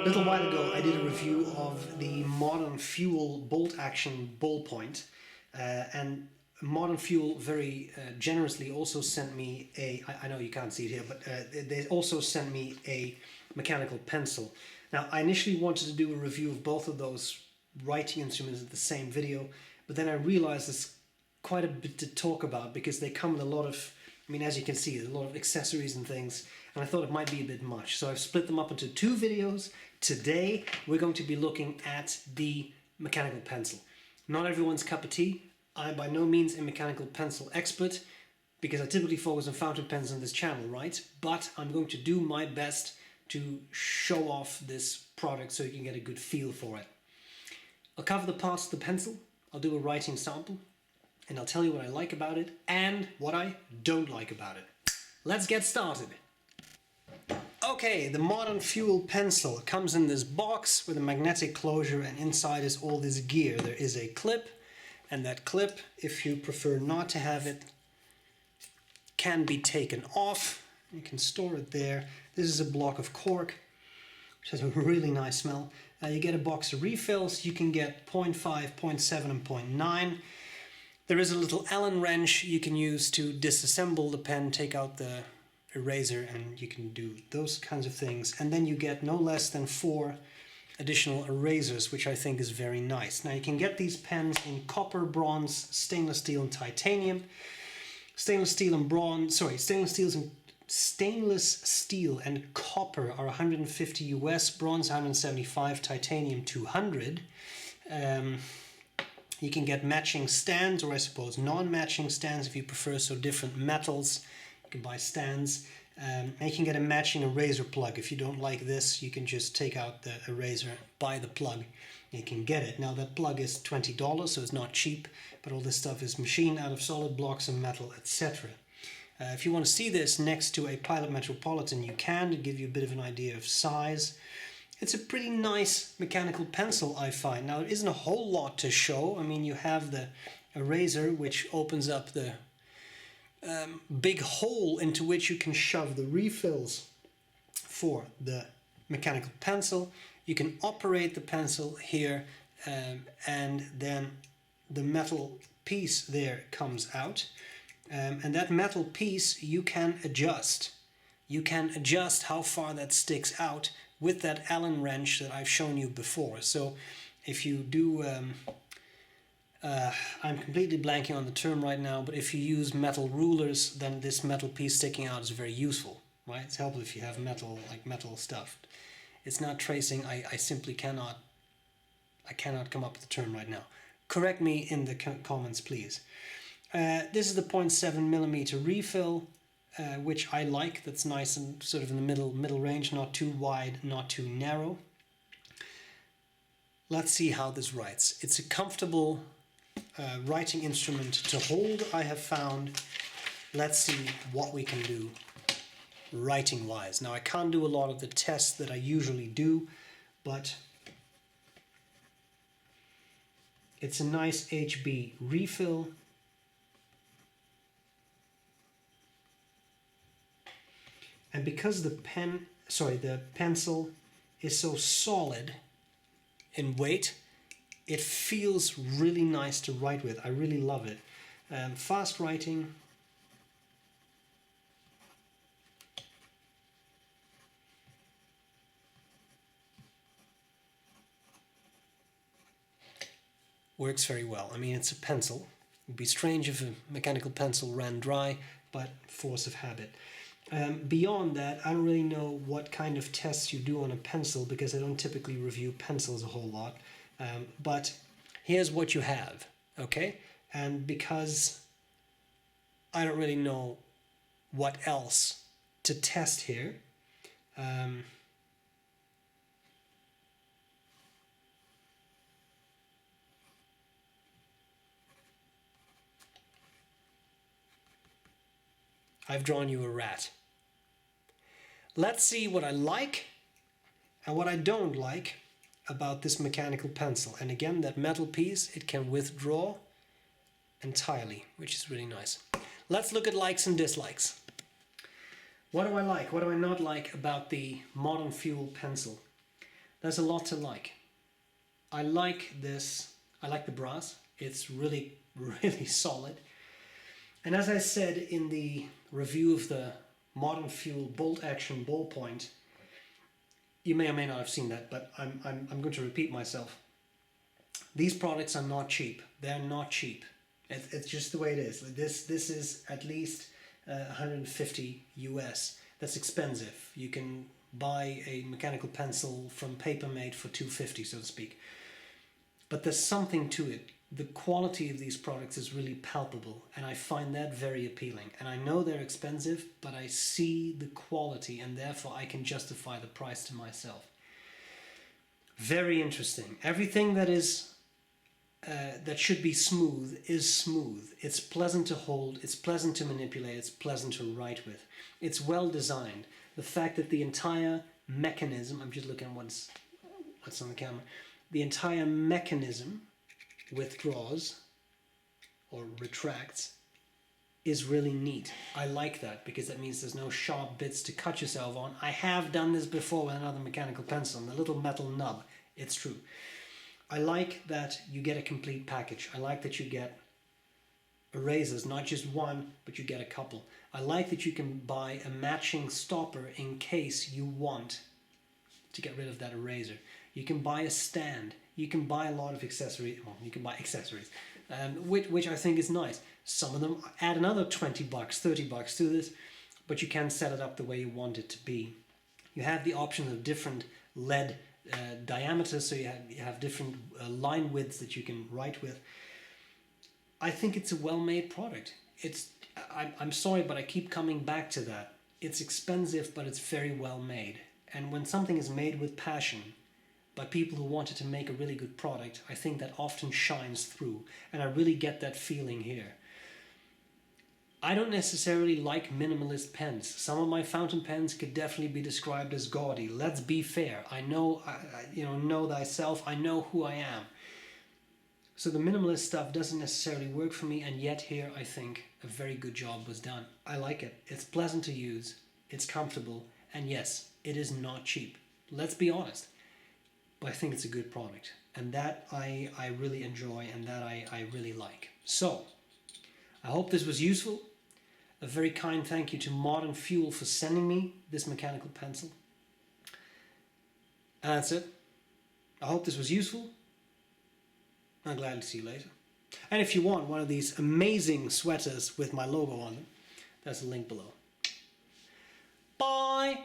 little while ago I did a review of the Modern Fuel bolt action ballpoint, and Modern Fuel very generously also sent me a, I know you can't see it here, but they also sent me a mechanical pencil. Now I initially wanted to do a review of both of those writing instruments in the same video, but then I realized there's quite a bit to talk about because they come with a lot of, I mean, as you can see, there's a lot of accessories and things, and I thought it might be a bit much. So I've split them up into two videos. Today we're going to be looking at the mechanical pencil. Not everyone's cup of tea. I'm by no means a mechanical pencil expert because I typically focus on fountain pens on this channel, right? But I'm going to do my best to show off this product so you can get a good feel for it. I'll cover the parts of the pencil, I'll do a writing sample, and I'll tell you what I like about it and what I don't like about it. Let's get started. Okay, the Modern Fuel pencil comes in this box with a magnetic closure, and inside is all this gear. There is a clip, and that clip, if you prefer not to have it, can be taken off. You can store it there. This is a block of cork, which has a really nice smell. You get a box of refills. You can get 0.5, 0.7 and 0.9. There is a little Allen wrench you can use to disassemble the pen, take out the eraser, and you can do those kinds of things. And then you get no less than 4 additional erasers, which I think is very nice. Now you can get these pens in copper, bronze, stainless steel and titanium. Stainless steel and copper are 150 US, bronze 175, titanium 200. You can get matching stands, or I suppose non-matching stands if you prefer, so different metals. You can buy stands. And you can get a matching eraser plug. If you don't like this, you can just take out the eraser, buy the plug, you can get it. Now that plug is $20, so it's not cheap, but all this stuff is machined out of solid blocks of metal, etc. If you want to see this next to a Pilot Metropolitan, you can, to give you a bit of an idea of size. It's a pretty nice mechanical pencil, I find. Now, there isn't a whole lot to show. I mean, you have the eraser, which opens up the big hole into which you can shove the refills for the mechanical pencil. You can operate the pencil here, and then the metal piece there comes out. And that metal piece you can adjust. You can adjust how far that sticks out with that Allen wrench that I've shown you before. So if you do, I'm completely blanking on the term right now, but if you use metal rulers, then this metal piece sticking out is very useful, right? It's helpful if you have metal, like metal stuff. It's not tracing. I simply cannot come up with the term right now. Correct me in the comments, please. This is the 0.7mm refill, which I like. That's nice and sort of in the middle range, not too wide, not too narrow. Let's see how this writes. It's a comfortable writing instrument to hold, I have found. Let's see what we can do writing wise. Now I can't do a lot of the tests that I usually do, but it's a nice HB refill. And because the pencil is so solid in weight, it feels really nice to write with. I really love it. Fast writing. Works very well. I mean, it's a pencil. It would be strange if a mechanical pencil ran dry, but force of habit. Beyond that, I don't really know what kind of tests you do on a pencil because I don't typically review pencils a whole lot. But here's what you have, okay? And because I don't really know what else to test here, I've drawn you a rat. Let's see what I like and what I don't like about this mechanical pencil. And again, that metal piece, it can withdraw entirely, which is really nice. Let's look at likes and dislikes. What do I like? What do I not like about the Modern Fuel pencil? There's a lot to like. I like this. I like the brass. It's really, really solid. And as I said in the review of the Modern Fuel bolt action ballpoint, you may or may not have seen that, but I'm going to repeat myself. These products are not cheap. They're not cheap. It's just the way it is. This is at least 150 US. That's expensive. You can buy a mechanical pencil from Papermate for 250, so to speak. But there's something to it. The quality of these products is really palpable, and I find that very appealing. And I know they're expensive, but I see the quality, and therefore I can justify the price to myself. Very interesting. Everything that is that should be smooth is smooth. It's pleasant to hold, it's pleasant to manipulate, it's pleasant to write with. It's well designed. The fact that the entire mechanism, I'm just looking at what's on the camera, the entire mechanism withdraws or retracts is really neat. I like that because that means there's no sharp bits to cut yourself on. I have done this before with another mechanical pencil, and the little metal nub, it's true. I like that you get a complete package. I like that you get erasers, not just one, but you get a couple. I like that you can buy a matching stopper in case you want to get rid of that eraser. You can buy a stand. You can buy a lot of accessories. Well, you can buy accessories, which I think is nice. Some of them add another 20 bucks, 30 bucks to this, but you can set it up the way you want it to be. You have the option of different lead diameters, so you have different line widths that you can write with. I think it's a well-made product. I'm sorry, but I keep coming back to that. It's expensive, but it's very well made. And when something is made with passion by people who wanted to make a really good product, I think that often shines through. And I really get that feeling here. I don't necessarily like minimalist pens. Some of my fountain pens could definitely be described as gaudy. Let's be fair. I know, know thyself. I know who I am. So the minimalist stuff doesn't necessarily work for me, and yet here I think a very good job was done. I like it. It's pleasant to use. It's comfortable. And yes, it is not cheap. Let's be honest. But I think it's a good product. And that I really enjoy, and that I really like. So, I hope this was useful. A very kind thank you to Modern Fuel for sending me this mechanical pencil. And that's it. I hope this was useful. I'm glad to see you later. And if you want one of these amazing sweaters with my logo on them, there's a link below. Bye!